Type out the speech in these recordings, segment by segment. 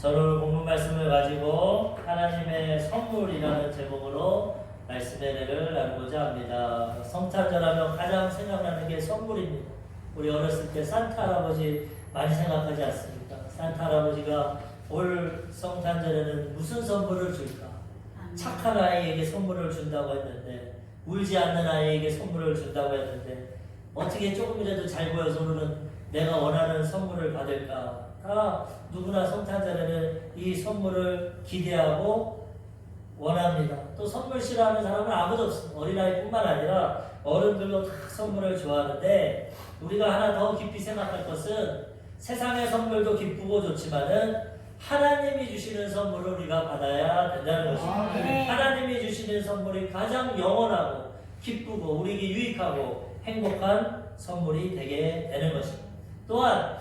저는 오늘 본문 말씀을 가지고 하나님의 선물이라는 제목으로 말씀의 은혜를 나누고자 합니다. 성탄절하면 가장 생각나는 게 선물입니다. 우리 어렸을 때 산타 할아버지 많이 생각하지 않습니까? 산타 할아버지가 올 성탄절에는 무슨 선물을 줄까? 착한 아이에게 선물을 준다고 했는데, 울지 않는 아이에게 선물을 준다고 했는데, 어떻게 조금이라도 잘 보여서 오늘은 내가 원하는 선물을 받을까? 누구나 성탄절에는 이 선물을 기대하고 원합니다. 또 선물 싫어하는 사람은 아무도 없습니다. 어린아이뿐만 아니라 어른들도 다 선물을 좋아하는데, 우리가 하나 더 깊이 생각할 것은 세상의 선물도 기쁘고 좋지만은 하나님이 주시는 선물을 우리가 받아야 된다는 것입니다. 하나님이 주시는 선물이 가장 영원하고 기쁘고 우리에게 유익하고 행복한 선물이 되게 되는 것입니다. 또한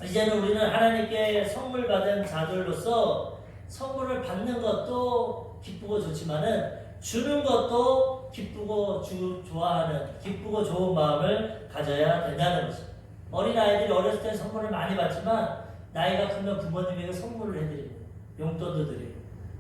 이제는 우리는 하나님께 선물 받은 자들로서 선물을 받는 것도 기쁘고 좋지만은 주는 것도 기쁘고 좋아하는 기쁘고 좋은 마음을 가져야 된다는 것입니다. 어린아이들이 어렸을 때 선물을 많이 받지만 나이가 크면 부모님에게 선물을 해드립니다. 용돈도 드리고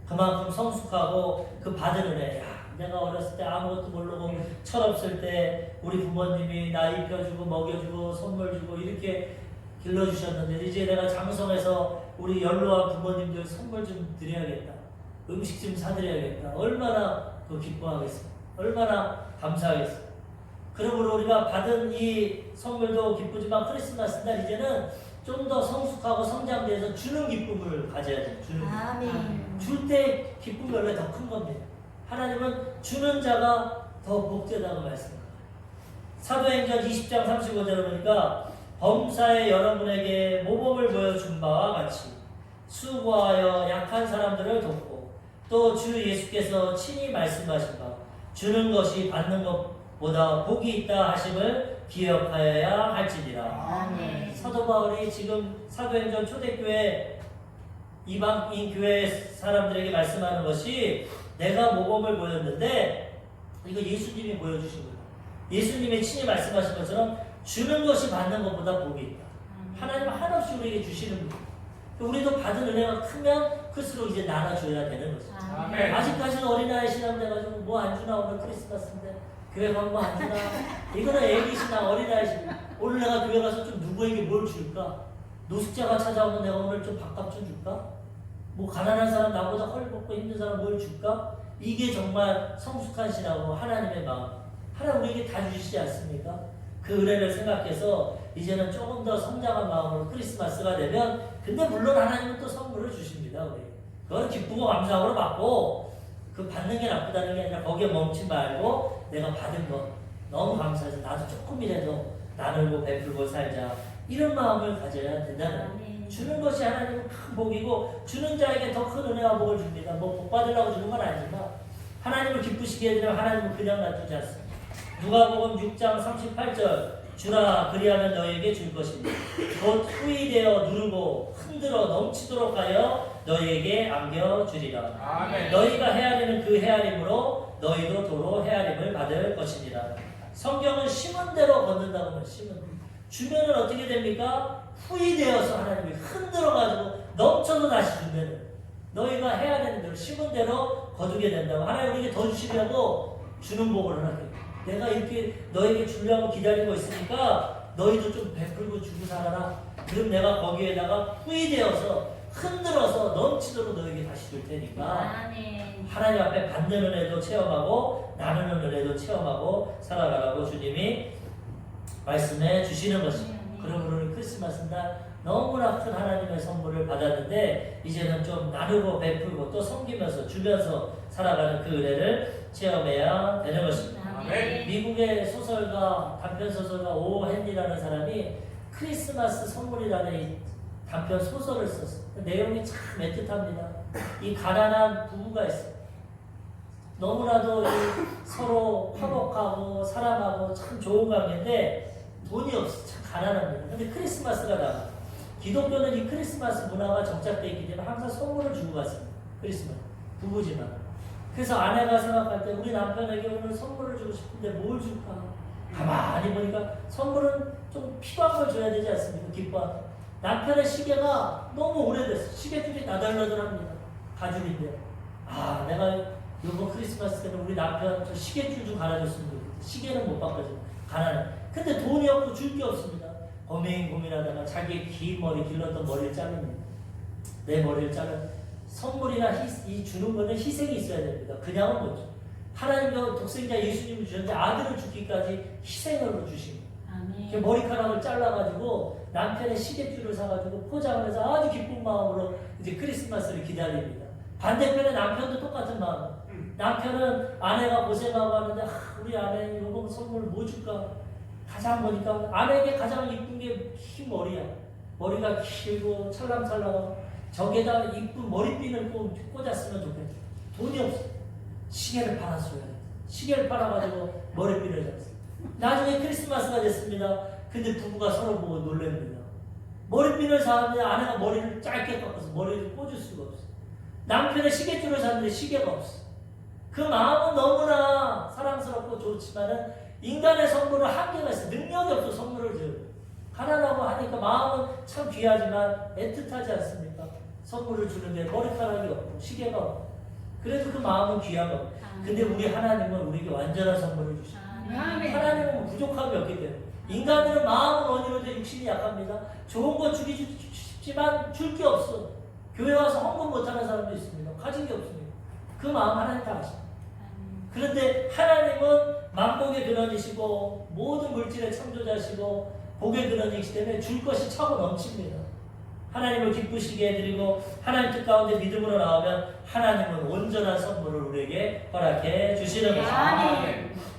그만큼 성숙하고 그 받은 은혜, 내가 어렸을 때 아무것도 모르고 철없을 때 우리 부모님이 나 입혀주고 먹여주고 선물 주고 이렇게 길러주셨는데 이제 내가 장성해서 우리 연로한 부모님들 선물 좀 드려야겠다. 음식 좀 사드려야겠다. 얼마나 그 기뻐하겠습니까? 얼마나 감사하겠습니까? 그러므로 우리가 받은 이 선물도 기쁘지만 크리스마스 날 이제는 좀 더 성숙하고 성장돼서 주는 기쁨을 가져야 돼요. 줄 때 기쁨이 원래 더 큰 겁니다. 하나님은 주는 자가 더 복되다고 말씀합니다. 사도행전 20장 35절을 보니까 범사에 여러분에게 모범을 보여준 바와 같이 수고하여 약한 사람들을 돕고 또 주 예수께서 친히 말씀하신 바 주는 것이 받는 것보다 복이 있다 하심을 기억하여야 할지니라. 아멘. 사도 바울이 지금 사도행전 초대교회 이방인 교회 사람들에게 말씀하는 것이 내가 모범을 보였는데 이거 예수님이 보여주신 거예요. 예수님이 친히 말씀하신 것처럼 주는 것이 받는 것보다 복이 있다. 하나님은 한없이 우리에게 주시는 분. 우리도 받은 은혜가 크면 클수록 이제 나눠줘야 되는 거죠. 아직까지는 어린아이 신앙 돼가지고 뭐 안 주나 오늘 크리스마스인데 교회 가면 뭐 안 주나 이거는 애기 신앙 어린아이 신앙. 오늘 내가 교회 가서 좀 누구에게 뭘 줄까? 노숙자가 찾아오면 내가 오늘 좀 밥값 좀 줄까? 뭐 가난한 사람 나보다 헐벗고 힘든 사람 뭘 줄까? 이게 정말 성숙한 신앙으로 하나님의 마음. 하나님 우리에게 다 주시지 않습니까? 그 은혜를 생각해서 이제는 조금 더 성장한 마음으로 크리스마스가 되면 근데 물론 하나님은 또 선물을 주십니다. 우리. 그건 기쁘고 감사함으로 받고 그 받는 게 나쁘다는 게 아니라 거기에 멈추지 말고 내가 받은 거 너무 감사해서 나도 조금이라도 나누고 베풀고 살자 이런 마음을 가져야 된다는 거예요. 주는 것이 하나님은 큰 복이고 주는 자에게 더 큰 은혜와 복을 줍니다. 뭐 복 받으려고 주는 건 아니지만 하나님을 기쁘시게 해드리면 하나님은 그냥 놔두지 않습니다. 누가복음 6장 38절 주라 그리하면 너희에게 줄 것이니 곧 후이되어 누르고 흔들어 넘치도록 하여 너희에게 안겨주리라. 아멘. 너희가 헤아리는 그 헤아림으로 너희도 도로 헤아림을 받을 것이니라. 성경은 심은 대로 걷는다고 하면 심은 주면은 어떻게 됩니까? 후이되어서 하나님이 흔들어가지고 넘쳐서 다시 주면은 너희가 헤아리는 대로 심은 대로 거두게 된다고. 하나님 우리에게 더 주시려고 주는 복을 하나님 내가 이렇게 너에게 주려고 기다리고 있으니까 너희도 좀 베풀고 주고 살아라. 그럼 내가 거기에다가 후이되어서 흔들어서 넘치도록 너에게 다시 줄 테니까 하나님 앞에 받는 은혜도 체험하고 나누는 은혜도 체험하고 살아가라고 주님이 말씀해 주시는 것입니다. 그러므로 우리 크리스마스 날 너무나 큰 하나님의 선물을 받았는데 이제는 좀 나누고 베풀고 또 섬기면서 주면서 살아가는 그 은혜를 체험해야 되는 것입니다. 미국의 소설가 단편 소설가 오 헨리라는 사람이 크리스마스 선물이라는 이 단편 소설을 썼어요. 내용이 참 애틋합니다. 이 가난한 부부가 있어요. 너무나도 서로 화목하고 사랑하고 참 좋은 관계인데 돈이 없어 참 가난합니다. 근데 크리스마스가 나와. 기독교는 이 크리스마스 문화가 정착되어 있기 때문에 항상 선물을 주고 갔습니다. 크리스마스 부부지만. 그래서 아내가 생각할 때 우리 남편에게 오늘 선물을 주고 싶은데 뭘 줄까? 가만히 보니까 선물은 좀 필요한 걸 줘야 되지 않습니까? 기뻐. 남편의 시계가 너무 오래됐어. 시계줄이 나덜나덜합니다. 가죽인데. 아, 내가 이번 크리스마스 때는 우리 남편 저 시계줄 좀 갈아줬으면 좋겠다. 시계는 못 바꿔줘. 가난해. 근데 돈이 없고 줄 게 없습니다. 고민하다가 자기의 긴 머리, 길렀던 머리를 자릅니다. 내 머리를 자르. 선물이나 이 주는 거는 희생이 있어야 됩니다. 그냥은 못 줘. 하나님과 독생자 예수님을 주셨는데 아들을 주기까지 희생으로 주신 거예요. 머리카락을 잘라가지고 남편의 시계줄을 사가지고 포장을 해서 아주 기쁜 마음으로 이제 크리스마스를 기다립니다. 반대편에 남편도 똑같은 마음. 남편은 아내가 고생하고 하는데 우리 아내 이번 선물 뭐 줄까? 가장 보니까 아내에게 가장 이쁜 게 긴 머리야. 머리가 길고 찰랑찰랑하고 저기에다 이쁜 머리핀을 꽂았으면 좋겠다. 돈이 없어. 시계를 팔았어요. 시계를 팔아가지고 머리핀을 샀어. 나중에 크리스마스가 됐습니다. 근데 부부가 서로 보고 놀랍니다. 머리핀을 사는데 아내가 머리를 짧게 깎아서 머리를 꽂을 수가 없어. 남편의 시계줄을 샀는데 시계가 없어. 그 마음은 너무나 사랑스럽고 좋지만은 인간의 선물은 한계가 있어. 능력이 없어 선물을 줘. 가난하고 하니까 마음은 참 귀하지만 애틋하지 않습니까? 선물을 주는데 머리카락이 없고 시계가 없고. 그래도 그 마음은 귀하고. 근데 우리 하나님은 우리에게 완전한 선물을 주셔. 하나님은 부족함이 없기 때문에. 인간들은 마음은 원이로되 육신이 약합니다. 좋은 거 주기 싶지만 줄 게 없어. 교회 와서 헌금 못하는 사람도 있습니다. 가진 게 없습니다. 그 마음 하나님 다 아십니다. 그런데 하나님은 만복의 근원이시고 모든 물질의 창조자시고 복의 근원이시기 때문에 줄 것이 차고 넘칩니다. 하나님을 기쁘시게 해드리고 하나님 뜻 가운데 믿음으로 나오면 하나님은 온전한 선물을 우리에게 허락해 주시는 것입니다.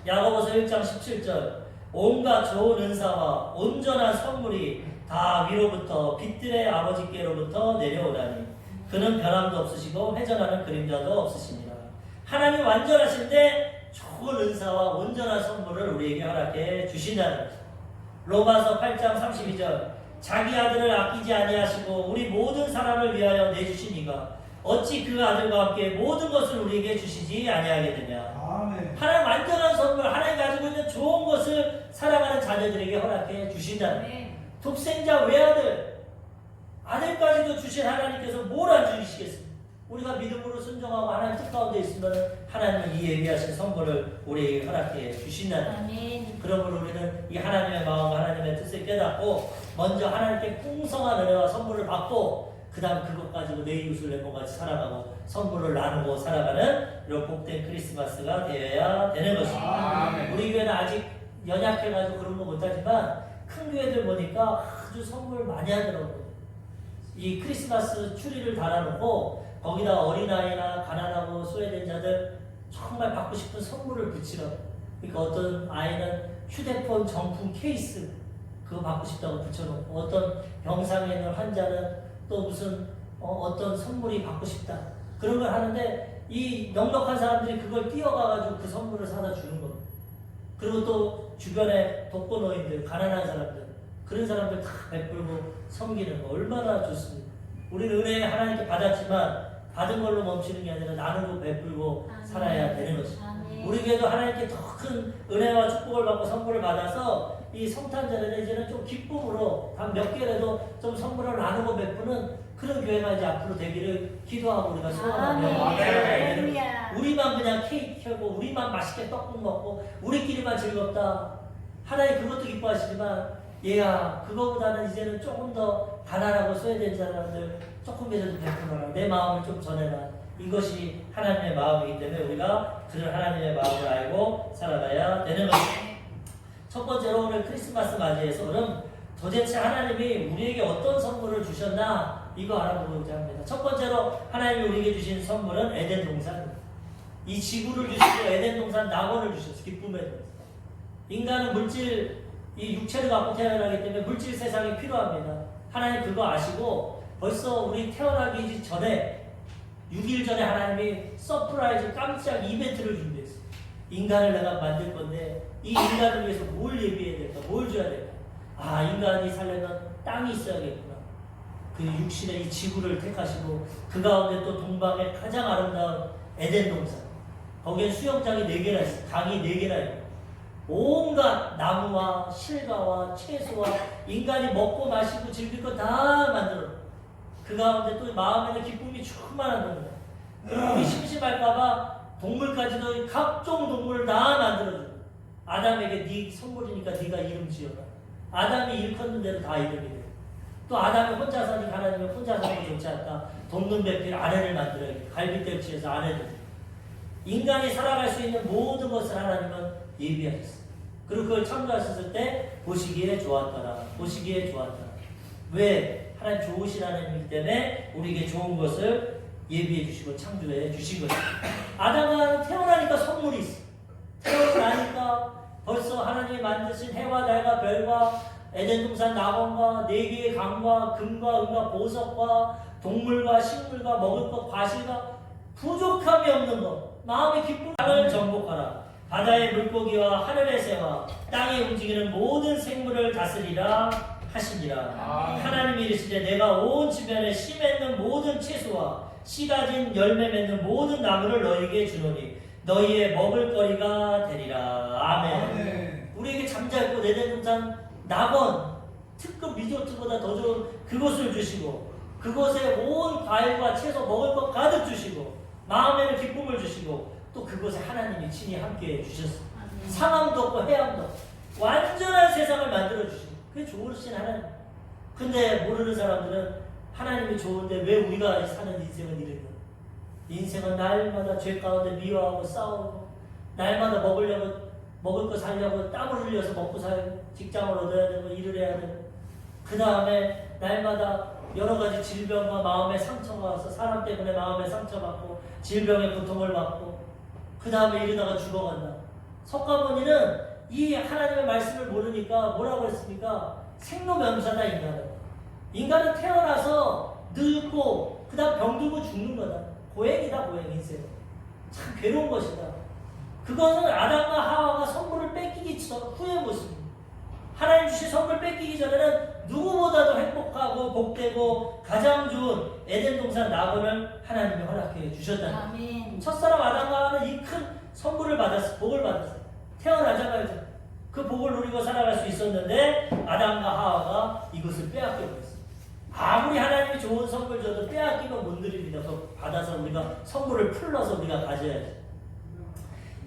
야고보서 1장 17절 온갖 좋은 은사와 온전한 선물이 다 위로부터 빛들의 아버지께로부터 내려오다니 그는 변함도 없으시고 회전하는 그림자도 없으십니다. 하나님 완전하신데 좋은 은사와 온전한 선물을 우리에게 허락해 주신다는 것입니다. 로마서 8장 32절 자기 아들을 아끼지 아니하시고 우리 모든 사람을 위하여 내주신 이가 어찌 그 아들과 함께 모든 것을 우리에게 주시지 아니하겠느냐. 아멘. 하나님 완전한 선물, 하나님 가지고 있는 좋은 것을 사랑하는 자녀들에게 허락해 주신다는 거예요. 독생자 외아들, 아들까지도 주신 하나님께서 뭘 안 주시겠습니까? 우리가 믿음으로 순종하고 하나님 뜻 가운데 있으면 하나님은 이 예비하신 선물을 우리에게 허락해 주신다는 거예요. 그러므로 우리는 이 하나님의 마음과 하나님의 뜻을 깨닫고 먼저 하나님께 풍성한 은혜와 선물을 받고 그 다음 그것 가지고 내 이웃을 내 몸같이 살아가고 선물을 나누고 살아가는 이런 복된 크리스마스가 되어야 되는 것입니다. 우리 교회는 아직 연약해가지고 그런 거 못하지만 큰 교회들 보니까 아주 선물 많이 하더라고요. 이 크리스마스 추리를 달아놓고 거기다 어린아이나 가난하고 소외된 자들 정말 받고 싶은 선물을 붙이라고. 그러니까 어떤 아이는 휴대폰 정품 케이스 그거 받고 싶다고 붙여놓고 어떤 병상에 있는 환자는 또 무슨 어떤 선물이 받고 싶다 그런 걸 하는데 이 넉넉한 사람들이 그걸 뛰어가가지고 그 선물을 사다 주는 겁니다. 그리고 또 주변에 독거노인들 가난한 사람들 그런 사람들 다 베풀고 섬기는 거 얼마나 좋습니다. 우리는 은혜 하나님께 받았지만 받은 걸로 멈추는 게 아니라 나누고 베풀고 살아야 되는 것입니다. 우리 교회도 하나님께 더 큰 은혜와 축복을 받고 선물을 받아서 이 성탄절에 이제는 좀 기쁨으로 단 몇 개라도 좀 선물을 나누고 베푸는 그런 교회가 이제 앞으로 되기를 기도하고 우리가 소원하며 우리만 그냥 케이크 켜고 우리만 맛있게 떡국 먹고 우리끼리만 즐겁다. 하나님 그것도 기뻐하시지만 얘야 그거보다는 이제는 조금 더 가난하고 소외된 사람들 조금이라도 베풀어라. 내 마음을 좀 전해라. 이것이 하나님의 마음이기 때문에 우리가 그런 하나님의 마음을 알고 살아가야 되는 것입니다. 첫 번째로 오늘 크리스마스 맞이해서 그럼 도대체 하나님이 우리에게 어떤 선물을 주셨나 이거 알아보고자 합니다. 첫 번째로 하나님이 우리에게 주신 선물은 에덴 동산입니다. 이 지구를 주시고 에덴 동산 낙원을 주셨어요. 기쁨의 동산. 인간은 물질 이 육체를 갖고 태어나기 때문에 물질 세상이 필요합니다. 하나님 그거 아시고 벌써 우리 태어나기 전에 6일 전에 하나님이 서프라이즈 깜짝 이벤트를 준비했어요. 인간을 내가 만들 건데 이 인간을 위해서 뭘 예비해야 될까? 뭘 줘야 될까? 아 인간이 살려면 땅이 있어야겠구나. 그 육신의 이 지구를 택하시고 그 가운데 또 동방의 가장 아름다운 에덴 동산 거기에 수영장이 4개나 있어요. 강이 4개나 있고 온갖 나무와 실과와 채소와 인간이 먹고 마시고 즐길 거 다 만들어. 그 가운데 또 마음에는 기쁨이 충만한 겁니다. 우리 심심할까봐 동물까지도 각종 동물을 다 만들어주고 아담에게 네 선물이니까 네가 이름 지어라. 아담이 일컫는 대로 다 이름이 돼요. 또 아담이 혼자 사니까 하나님이 혼자 사는 게 좋지 않다. 돕는 배필 아내를 만들어야겠다. 갈빗대치에서 아내들. 인간이 살아갈 수 있는 모든 것을 하나님은 예비하셨어요. 그리고 그걸 창조하셨을 때 보시기에 좋았더라. 보시기에 좋았더라. 왜? 하나님 좋으신 하나님이기 때문에 우리에게 좋은 것을 예비해 주시고 창조해 주신 거죠. 아담은 태어나니까 선물이 있어. 태어나니까 벌써 하나님이 만드신 해와 달과 별과 에덴 동산 낙원과 네 개의 강과 금과 은과 보석과 동물과 식물과 먹을 것 과실과 부족함이 없는 것 마음의 기쁨을 정복하라. 바다의 물고기와 하늘의 새와 땅에 움직이는 모든 생물을 다스리라 하시니라. 하나님이 이르시되 내가 온 주변에 씨 맺는 모든 채소와 씨 가진 열매 맺는 모든 나무를 너희에게 주노니 너희의 먹을거리가 되리라. 아멘. 우리에게 잠자있고 에덴 동산 낙원 특급 리조트보다 더 좋은 그곳을 주시고 그곳에 온 과일과 채소 먹을 것 가득 주시고 마음에는 기쁨을 주시고 또 그곳에 하나님이 친히 함께 주셨습니다. 상암도 없고 해암도 없고 완전한 세상을 만들어 주시고 그게 좋으신 하나님. 근데 모르는 사람들은 하나님이 좋은데 왜 우리가 사는 인생은 이런가? 인생은 날마다 죄 가운데 미워하고 싸우고 날마다 먹을 거 살려고 땀을 흘려서 먹고 살고 직장을 얻어야 되고 일을 해야 되고 그 다음에 날마다 여러 가지 질병과 마음의 상처가 와서 사람 때문에 마음의 상처받고 질병의 고통을 받고 그 다음에 이러다가 죽어간다. 석가모니는 이 하나님의 말씀을 모르니까 뭐라고 했습니까? 생로병사다 인간은. 인간은 태어나서 늙고 그 다음 병들고 죽는 거다. 고행이다 고행 인생. 참 괴로운 것이다. 그것은 아담과 하와가 선물을 뺏기기 전 후의 모습입니다. 하나님 주신 선물 뺏기기 전에는 누구보다도 행복하고 복되고 가장 좋은 에덴 동산 낙원을 하나님이 허락해 주셨다. 첫사람 아담과 하와는 이 큰 선물을 받았어. 복을 받았어. 태어나자마자 그 복을 누리고 살아갈 수 있었는데 아담과 하와가 이것을 빼앗겨 버렸어. 아무리 하나님이 좋은 선물 줘도 빼앗기면 못 누립니다. 그거 받아서 우리가 선물을 풀러서 우리가 가져야지.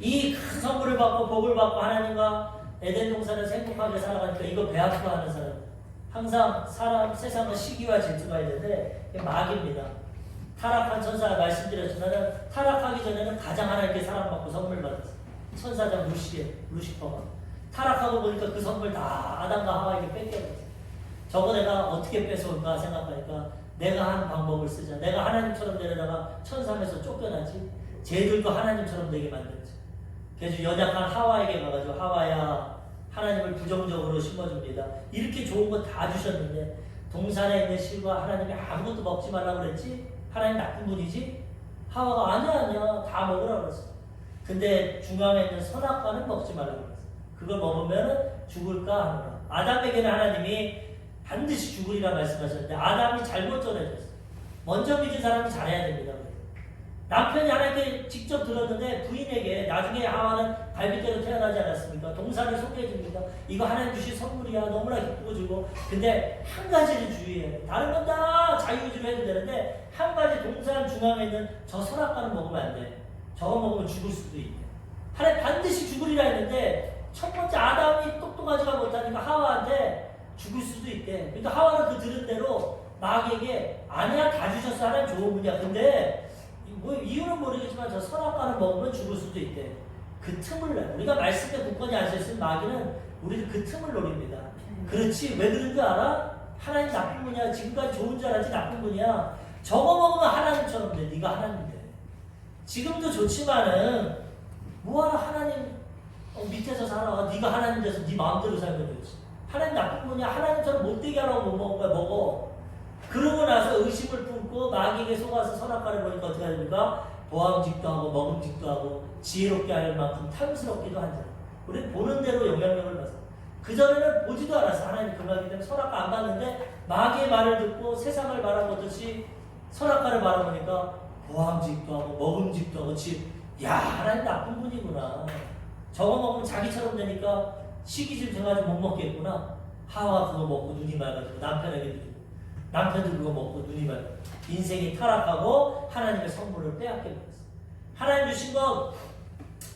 이 큰 선물을 받고 복을 받고 하나님과 에덴 동산에서 행복하게 살아가니까 이거 배 아파하는 사람. 항상 세상은 시기와 질투가 있는데 마귀입니다. 타락한 천사 말씀드렸지만 타락하기 전에는 가장 하나님께 사랑받고 선물 받았어요. 천사장 루시퍼가 타락하고 보니까 그 선물 다 아담과 하와에게 뺏겨버렸어요. 저거 내가 어떻게 뺏어올까 생각하니까 내가 한 방법을 쓰자. 내가 하나님처럼 되려다가 천삼에서 쫓겨나지. 쟤들도 하나님처럼 되게 만들지. 그래서 연약한 하와에게 가가지고 하와야 하나님을 부정적으로 심어줍니다. 이렇게 좋은 거 다 주셨는데 동산에 있는 실과 하나님이 아무것도 먹지 말라고 그랬지? 하나님 나쁜 분이지? 하와가 아니야 다 먹으라고 그랬어. 근데 중앙에 있는 선악과는 먹지 말라고 그랬어. 그걸 먹으면 죽을까 하노라. 아담에게는 하나님이 반드시 죽으리라 말씀하셨는데 아담이 잘못 전해졌어. 먼저 믿은 사람이 잘해야 됩니다. 남편이 하나님께 직접 들었는데 부인에게 나중에 하와는 갈빗대로 태어나지 않았습니까? 동산을 소개해줍니다. 이거 하나님 주신 선물이야. 너무나 기쁘고 즐거워. 근데 한 가지를 주의해. 다른 건 다 자유주의로 해도 되는데 한 가지 동산 중앙에 있는 저 선악과는 먹으면 안 돼. 저거 먹으면 죽을 수도 있대. 하나님 반드시 죽으리라 했는데 첫 번째 아담이 똑똑하지가 못하니까 하와한테 죽을 수도 있대. 그러니까 하와는 그 들은 대로 마귀에게 아니야 다 주셨어. 하나님 좋은 분이야. 근데 뭐 이유는 모르겠지만 저 선악과는 먹으면 죽을 수도 있대. 그 틈을 내. 우리가 말씀에 굳건히 앉아있으면 마귀는 우리를 그 틈을 노립니다. 그렇지 왜 그런 줄 알아? 하나님 나쁜 분이야. 지금까지 좋은 줄 알았지 나쁜 분이야. 저거 먹으면 하나님처럼 돼. 네가 하나님 돼. 지금도 좋지만은 뭐하러 하나님 밑에서 살아. 네가 하나님 돼서 네 마음대로 살면 되지. 하나님 나쁜 분이야. 하나님처럼 못되게 하라고 못 먹은 거야. 먹어. 그러고 나서 의심을 품고 마귀에게 속아서 선악과를 보니까 어떻게 합니까? 보암직도 하고 먹음직도 하고 지혜롭게 할 만큼 탐스럽기도 한다. 우리는 보는 대로 영향력을 받았어. 그전에는 보지도 않았어. 하나님 그 말이기 때문에 선악과 안 봤는데 마귀의 말을 듣고 세상을 바라보듯이 선악과를 바라보니까 보암직도 하고 먹음직도 하고 야 하나님 나쁜 분이구나. 저거 먹으면 자기처럼 되니까 시기 좀 돼가지고 못 먹겠구나. 하와 그거 먹고 눈이 맑아지고 남편에게 드리고 남편도 그거 먹고 눈이 밝아. 인생이 타락하고 하나님의 선물을 빼앗게 버렸어요. 하나님 주신 거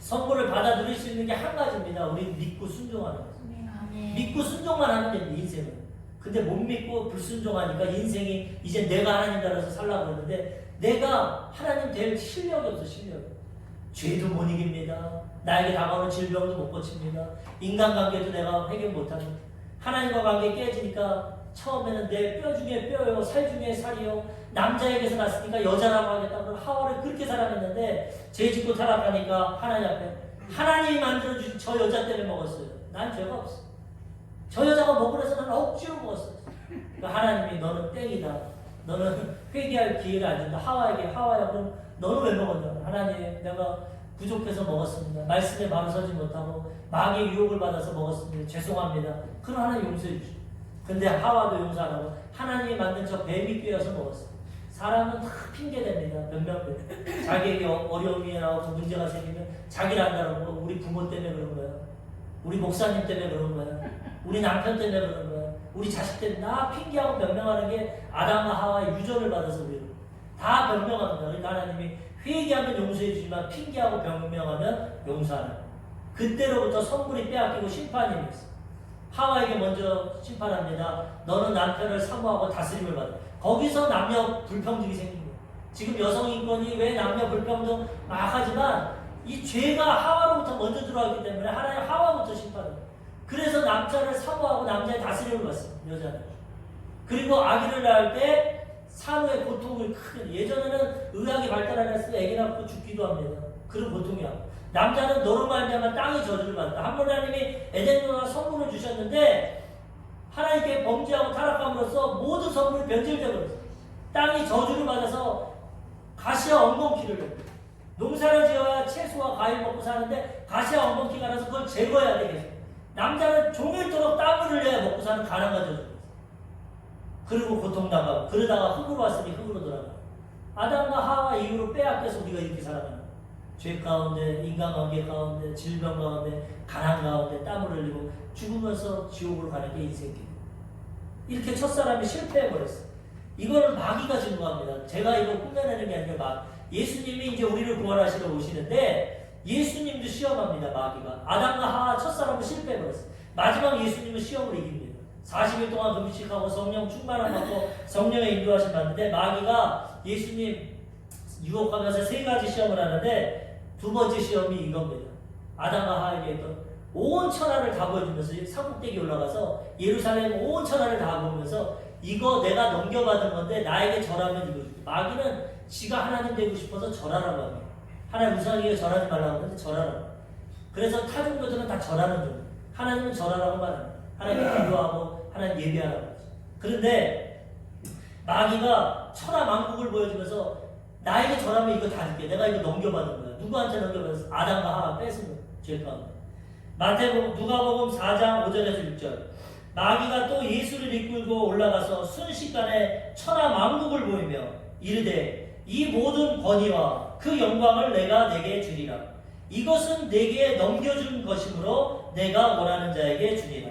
선물을 받아들일 수 있는 게 한 가지입니다. 우리 믿고 순종하는 거죠. 믿고 순종만 하면 됩니다. 인생은. 근데 못 믿고 불순종하니까 인생이 이제 내가 하나님 따라서 살라고 그러는데 내가 하나님 될 실력이 없어. 실력이. 죄도 못 이깁니다. 나에게 다가오는 질병도 못 고칩니다. 인간관계도 내가 해결 못합니다. 하나님과 관계 깨지니까 처음에는 내 뼈 중에 뼈요, 살 중에 살이요. 남자에게서 났으니까 여자라고 하겠다고 하와를 그렇게 사랑했는데 죄 짓고 타락하니까 하나님 앞에 하나님이 만들어주신 저 여자 때문에 먹었어요. 난 죄가 없어. 저 여자가 먹으래서 난 억지로 먹었어요. 그러니까 하나님이 너는 땡이다. 너는 회개할 기회를 안 준다. 하와야 그럼 너는 왜 먹었냐? 하나님 내가 부족해서 먹었습니다. 말씀에 바로 서지 못하고 마귀의 유혹을 받아서 먹었습니다. 죄송합니다. 그럼 하나님 용서해 주시오. 근데 하와도 용서 안 하고 하나님이 만든 저 뱀이 꿰어서 먹었어요. 사람은 다 핑계댑니다. 몇몇 자기에게 어려움이 나오고 문제가 생기면 자기를 안다고 우리 부모 때문에 그런 거야. 우리 목사님 때문에 그런 거야. 우리 남편 때문에 그런 거야. 우리 자식 때문에 나 핑계하고 변명하는 게 아담과 하와의 유전을 받아서 우리는 다 변명합니다. 그러니까 하나님이 회개하면 용서해 주지만 핑계하고 변명하면 용서하는 거야. 그때로부터 선물이 빼앗기고 심판이 있어. 하와에게 먼저 심판합니다. 너는 남편을 사모하고 다스림을 받아. 거기서 남녀 불평등이 생긴 거예요. 지금 여성 인권이 왜 남녀 불평등 막 하지만 이 죄가 하와로부터 먼저 들어왔기 때문에 하나님 하와부터 심판해요. 그래서 남자를 사모하고 남자의 다스림을 받습니다. 여자는. 그리고 아기를 낳을 때 산후의 고통을 크게 예전에는 의학이 발달하면서 아기 낳고 죽기도 합니다. 그런 고통이야. 남자는 너로 말미암아 땅이 저주를 받는다. 하나님이 에덴동산 선물을 주셨는데 하나님께 범죄하고 타락함으로써 모든 선물이 변질되어 버렸어요. 땅이 저주를 받아서 가시와 엉겅퀴를 냅니다. 농사를 지어야 채소와 과일 먹고 사는데 가시와 엉겅퀴가 나서 그걸 제거해야 되겠어요. 남자는 종일토록 땀을 흘려야 먹고 사는 가난과 저주. 그리고 고통당하고 그러다가 흙으로 왔으니 흙으로 돌아가. 아담과 하와 이후로 빼앗겨서 우리가 이렇게 살아가는 거예요. 죄 가운데, 인간관계 가운데, 질병 가운데, 가난 가운데 땀을 흘리고 죽으면서 지옥으로 가는 게 인생이에요. 이렇게 첫사람이 실패해버렸어요. 이걸 마귀가 증거합니다. 제가 이걸 꾸며내는 게 아니라 예수님이 이제 우리를 구원하시러 오시는데 예수님도 시험합니다. 마귀가. 아담과 하와 첫사람은 실패해버렸어요. 마지막 예수님은 시험을 이깁니다. 40일 동안 금식하고 성령 충만함 받고 성령의 인도하심 받는데 마귀가 예수님 유혹하면서 세 가지 시험을 하는데 두 번째 시험이 이겁니다. 아담과 하와에게 온 천하를 다 보여주면서 산꼭대기 올라가서 예루살렘 온 천하를 다 보면서 이거 내가 넘겨받은 건데 나에게 절하면 이거 줄게. 마귀는 지가 하나님 되고 싶어서 절하라고 합니다. 하나님 우상에게 절하지 말라고 하는데 절하라고. 그래서 타종교들은 다 절하는 종. 하나님은 절하라고 말합니다. 하나님 기도하고 하나님 예배하라고 하죠. 그런데 마귀가 천하만국을 보여주면서 나에게 절하면 이거 다 줄게. 내가 이거 넘겨받은 거야. 누구한테 넘겨받았어? 아담과 하와 뺏은 거야. 죄 가운데. 누가복음 4장 5절에서 6절. 마귀가 또 예수를 이끌고 올라가서 순식간에 천하만국을 보이며 이르되 이 모든 권위와 그 영광을 내가 내게 주리라. 이것은 내게 넘겨준 것이므로 내가 원하는 자에게 주리라.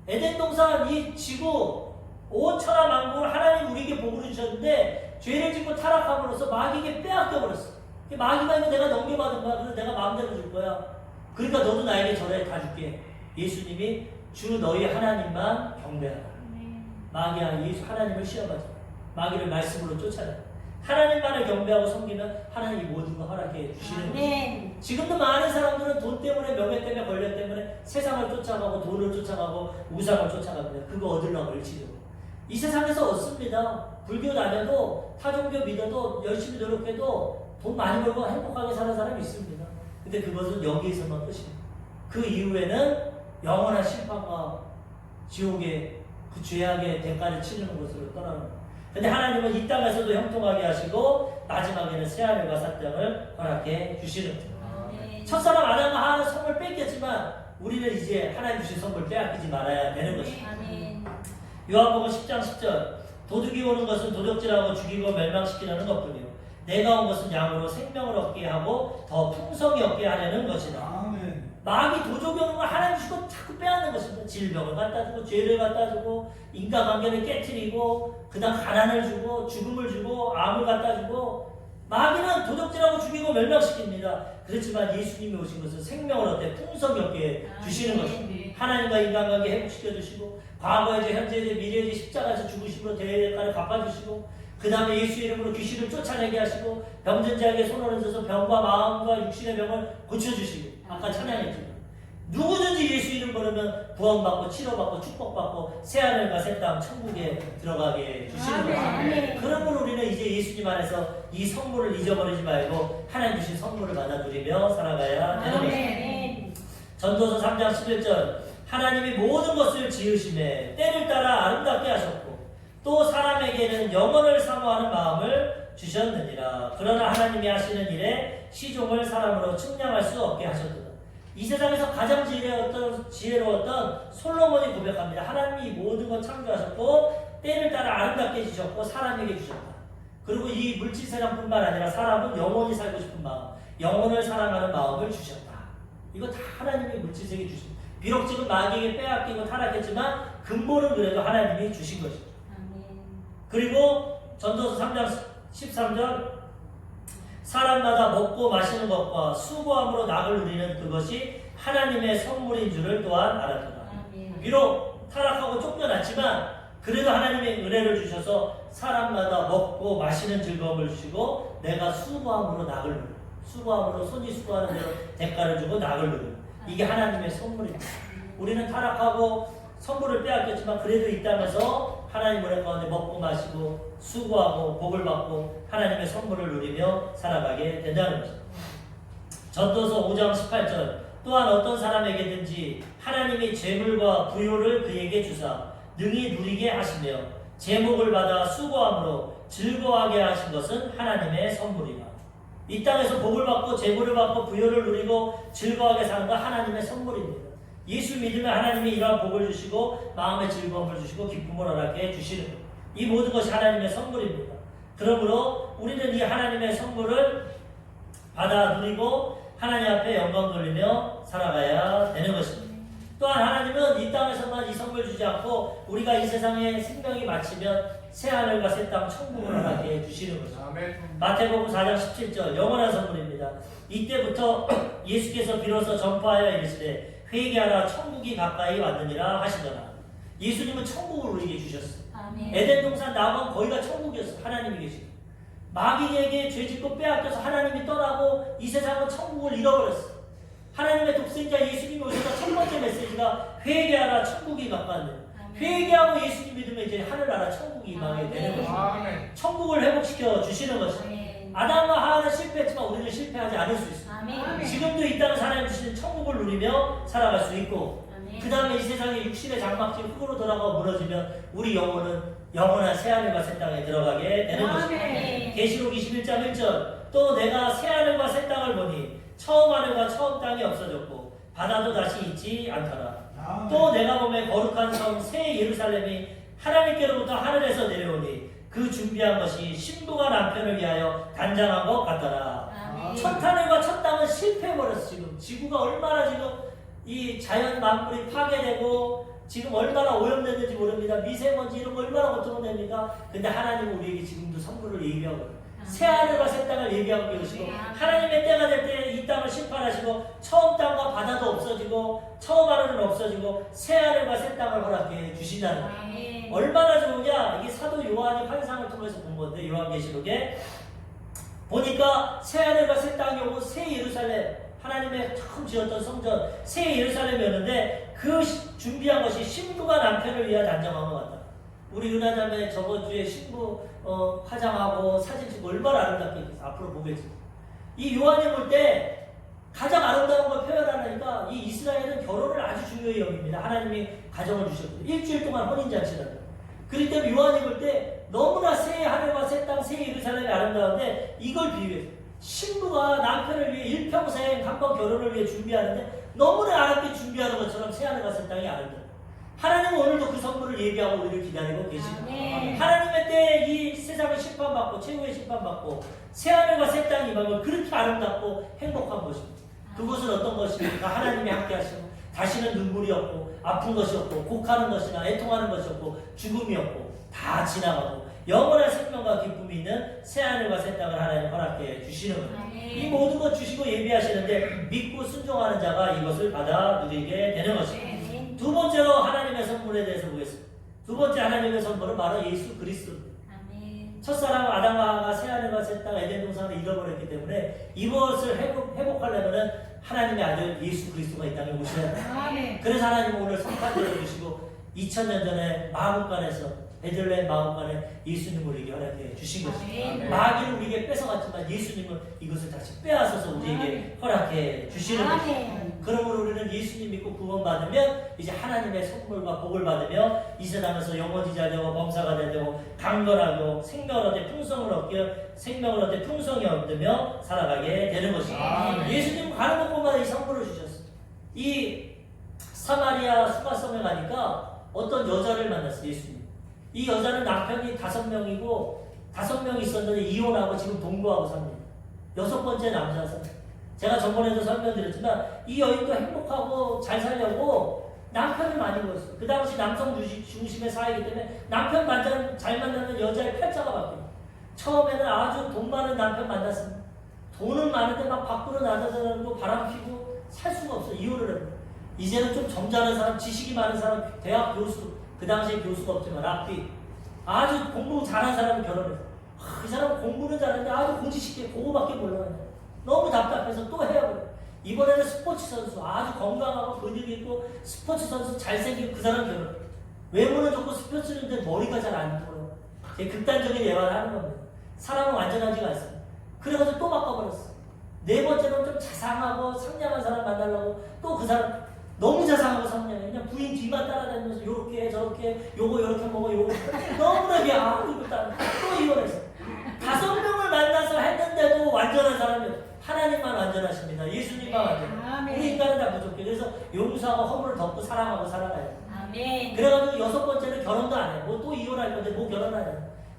에덴 동산 이 지구 온 천하만국을 하나님 우리에게 복으로 주셨는데 죄를 짓고 타락함으로써 마귀에게 빼앗겨 버렸어. 마귀가 이거 내가 넘겨받은 거야. 그래서 내가 마음대로 줄 거야. 그러니까 너도 나에게 절해 다 줄게. 예수님이 주 너희 하나님만 경배하라. 마귀야 예수 하나님을 시험하지. 마귀를 말씀으로 쫓아라. 하나님만을 경배하고 섬기면 하나님이 모든 걸 허락해 주시는 거예요. 지금도 많은 사람들은 돈 때문에 명예 때문에 권력 때문에 세상을 쫓아가고 돈을 쫓아가고 우상을 쫓아갑니다. 그거 얻으려고 일치적으로. 이 세상에서 얻습니다. 불교 다녀도 타종교 믿어도 열심히 노력해도 돈 많이 벌고 행복하게 사는 사람이 있습니다. 근데 그것은 여기에서만 끝입니다. 그 이후에는 영원한 심판과 지옥의 그 죄악의 대가를 치르는 것으로 떠나는 겁니다. 근데 하나님은 이 땅에서도 형통하게 하시고 마지막에는 새하늘과 새 땅을 허락해 주시는 거예요. 첫사람 아담과 하와는 선물 뺏겼지만 우리는 이제 하나님 주신 선물 빼앗기지 말아야 되는 것입니다. 요한복음 10장 10절. 도둑이 오는 것은 도둑질하고 죽이고 멸망시키려는 것뿐이요 내가 온 것은 양으로 생명을 얻게 하고 더 풍성히 얻게 하려는 것이다. 마귀 도적이 오는 걸 하나님 주시고 자꾸 빼앗는 것입니다. 질병을 갖다 주고 죄를 갖다 주고 인간관계를 깨트리고 그 다음 가난을 주고 죽음을 주고 암을 갖다 주고 마귀는 도적질하고 죽이고 멸망시킵니다. 그렇지만 예수님이 오신 것은 생명을 어때 풍성하게 주시는 것입니다. 하나님과 인간관계 회복시켜 주시고 과거의 죄, 현재의 죄, 미래의 죄 십자가에서 죽으심으로 대가를 갚아주시고 그 다음에 예수 이름으로 귀신을 쫓아내게 하시고 병든 자에게 손을 얹어서 병과 마음과 육신의 병을 고쳐주시고 아까 찬양했지만 누구든지 예수 이름 부르면 구원받고 치료받고 축복받고 새하늘과 새 땅 천국에 들어가게 주시는 것입니다. 그러므로 우리는 이제 예수님 안에서 이 선물을 잊어버리지 말고 하나님 주신 선물을 받아 누리며 살아가야 되는 것입니다. 전도서 3장 11절 하나님이 모든 것을 지으심에 때를 따라 아름답게 하셨고 또 사람에게는 영원을 사모하는 마음을 주셨느니라. 그러나 하나님이 하시는 일에 시종을 사람으로 측량할 수 없게 하셨도다. 이 세상에서 가장 지혜로웠던 솔로몬이 고백합니다. 하나님이 모든 것 창조하셨고 때를 따라 아름답게 지으셨고 사람에게 주셨다. 그리고 이 물질 세상뿐만 아니라 사람은 영원히 살고 싶은 마음, 영혼을 사랑하는 마음을 주셨다. 이거 다 하나님이 물질세계 주신. 비록 지금 마귀에게 빼앗기고 타락했지만 근본은 그래도 하나님이 주신 것이죠. 그리고 전도서 3장 13절 사람마다 먹고 마시는 것과 수고함으로 낙을 누리는 그것이 하나님의 선물인 줄을 또한 알았도다. 비록 타락하고 쫓겨났지만 그래도 하나님의 은혜를 주셔서 사람마다 먹고 마시는 즐거움을 주시고 내가 수고함으로 낙을 누려 수고함으로 손이 수고하는 대로 대가를 주고 낙을 누려 이게 하나님의 선물입니다. 우리는 타락하고 선물을 빼앗겼지만 그래도 이 땅에서 하나님 은혜 가운데 먹고 마시고 수고하고 복을 받고 하나님의 선물을 누리며 살아가게 된다는 것입니다. 전도서 5장 18절 또한 어떤 사람에게든지 하나님이 재물과 부요를 그에게 주사 능히 누리게 하시며 제목을 받아 수고함으로 즐거워하게 하신 것은 하나님의 선물이다. 이 땅에서 복을 받고 재물을 받고 부요를 누리고 즐거워하게 사는 건 하나님의 선물입니다. 예수 믿으면 하나님이 이러한 복을 주시고 마음의 즐거움을 주시고 기쁨을 허락해 주시는 것. 이 모든 것이 하나님의 선물입니다. 그러므로 우리는 이 하나님의 선물을 받아 누리고 하나님 앞에 영광 돌리며 살아가야 되는 것입니다. 또한 하나님은 이 땅에서만 이 선물 주지 않고 우리가 이 세상에 생명이 마치면 새하늘과 새 땅 천국을 허락해 주시는 것입니다. 마태복음 4장 17절 영원한 선물입니다. 이때부터 예수께서 비로소 전파하여 이르시되 회개하라 천국이 가까이 왔느니라 하시더라. 예수님은 천국을 우리에게 주셨어요. 에덴 동산 나무는 거기가 천국이었어요. 하나님이 계시고 마귀에게 죄짓고 빼앗겨서 하나님이 떠나고 이 세상은 천국을 잃어버렸어요. 하나님의 독생자 예수님이 오셔서 첫 번째 메시지가 회개하라 천국이 가까웠네. 회개하고 예수님 믿으면 이제 하늘나라 천국이 임하게 되는 것입니다. 천국을 회복시켜 주시는 것입니다. 아담과 하와는 실패했지만 우리는 실패하지 않을 수 있습니다. 지금도 이 땅에 하나님 주시는 천국을 누리며 살아갈 수 있고 그 다음에 이 세상에 육신의 장막질 흙으로 돌아가 무너지면 우리 영혼은 영원한 새하늘과 새 땅에 들어가게 되는 것입니다. 계시록 21장 1절 또 내가 새하늘과 새 땅을 보니 처음 하늘과 처음 땅이 없어졌고 바다도 다시 있지 않더라. 또 내가 보매 거룩한 성 새 예루살렘이 하나님께로부터 하늘에서 내려오니 그 준비한 것이 신부가 남편을 위하여 단장한 것 같더라. 첫 하늘과 첫 땅은 실패해버렸어. 지금 지구가 얼마나 지금 이 자연 만물이 파괴되고 지금 얼마나 오염됐는지 모릅니다. 미세먼지 이런 거 얼마나 고통됩니까? 근데 하나님은 우리에게 지금도 선물을 예비하고 새하늘과 새 땅을 예비하고 계시고 하나님의 때가 될 때 이 땅을 심판하시고 처음 땅과 바다도 없어지고 처음 하늘은 없어지고 새하늘과 새 땅을 허락해 주신다는 거예요. 얼마나 좋으냐. 이게 사도 요한이 환상을 통해서 본 건데 요한계시록에 보니까 새하늘과 새 땅이 오고 새 예루살렘 하나님의 처음 지었던 성전 새 예루살렘이었는데 그 준비한 것이 신부가 남편을 위하여 단정한 것 같다. 우리 은하자매 저번 주에 신부 화장하고 사진 찍고 얼마나 아름답게 했어. 앞으로 보겠지. 이 요한이 볼 때 가장 아름다운 걸 표현하니까 이 이스라엘은 결혼을 아주 중요히 여깁니다. 하나님이 가정을 주셨거든요. 일주일 동안 혼인잔치를. 그렇기 때문에 요한이 볼 때 너무나 새 하늘과 새 땅, 새 예루살렘이 아름다운데 이걸 비유해서 신부가 남편을 위해 일평생 한 번 결혼을 위해 준비하는데 너무나 아름답게 준비하는 것처럼 새 하늘과 새 땅이 아름다워요. 하나님은 오늘도 그 선물을 예비하고 우리를 기다리고 계십니다. 하나님의 때에 이 세상을 심판받고 최후의 심판받고 새하늘과 새 땅이 임하면 그렇게 아름답고 행복한 것입니다. 그것은 어떤 것입니까? 하나님이 함께 하시고 다시는 눈물이 없고 아픈 것이 없고 곡하는 것이나 애통하는 것이 없고 죽음이 없고 다 지나가고 영원한 생명과 기쁨이 있는 새하늘과 새 땅을 하나님 허락해 주시는 거예요. 이 모든 것 주시고 예비하시는데 믿고 순종하는 자가 이것을 받아 누리게 되는 것입니다. 두 번째로 하나님의 선물에 대해서 보겠습니다. 두 번째 하나님의 선물은 바로 예수 그리스도입니다. 첫사랑 아담과 하와가 새하늘과 새 땅 에덴 동산을 잃어버렸기 때문에 이것을 회복하려면 하나님의 아들 예수 그리스도가 이 땅에 오셔야 돼요. 그래서 하나님은 오늘 성탄절을 주시고 2000년 전에 마음간에서 베들레헴 마음간에 예수님을 우리에게 허락해 주신 것입니다. 마귀는 우리에게 뺏어갔지만 예수님은 이것을 다시 빼앗아서 우리에게 허락해 주시는 것입니다. 그러므로 우리는 예수님 믿고 구원받으면 이제 하나님의 선물과 복을 받으며 이 세상에서 영원지자 되고 범사가 되고 강건하고 생명을 얻되 풍성을 얻게 생명을 얻되 풍성히 얻으며 살아가게 되는 것입니다. 예수님 가는 곳마다 이 선물을 주셨어요. 이 사마리아 수가성에 가니까 어떤 여자를 만났어요. 예수님. 이 여자는 남편이 5명이고 5명이 있었는데 이혼하고 지금 동거하고 삽니다. 6번째 남자서. 제가 저번에도 설명드렸지만 이 여인도 행복하고 잘 살려고 남편을 많이 보였어요. 그 당시 남성 중심의 사회이기 때문에 남편 잘 만나면 여자의 팔자가 바뀌어요. 처음에는 아주 돈 많은 남편 만났습니다. 돈은 많은데 막 밖으로 나가서 바람 피고 살 수가 없어요. 이혼을 해요. 이제는 좀 점잖은 사람, 지식이 많은 사람, 대학 교수, 그 당시에 교수가 없지만 랍비, 아주 공부 잘하는 사람을 결혼했어요. 이 사람은 공부는 잘하는데 아주 고지식해, 그거밖에 몰라요. 너무 답답해서 또 헤어져요. 이번에는 스포츠 선수, 아주 건강하고 근육 있고 스포츠 선수 잘생긴 그 사람 결혼. 외모는 좋고 스포츠인데 머리가 잘 안 돌아요. 제 극단적인 예화를 하는 겁니다. 사람은 완전하지가 않습니다. 그래가지고 또 바꿔버렸어. 네 번째는 좀 자상하고 상냥한 사람 만나려고 또 그 사람 너무 자상하고 상냥해. 그냥 부인 뒤만 따라다니면서 요렇게 해 저렇게 해 요거 요렇게 먹어 요거 너무나 이거 또 이혼했어. 5명을 만나서 했는데도 완전한 사람이 하나님만 완전하십니다. 예수님만 완전해. 우리 인간은 다 부족해. 그래서 용서하고 허물을 덮고 사랑하고 살아가야 돼. 아멘. 그래가지고 6번째는 결혼도 안 해. 뭐 또 이혼할 건데 뭐 결혼하냐.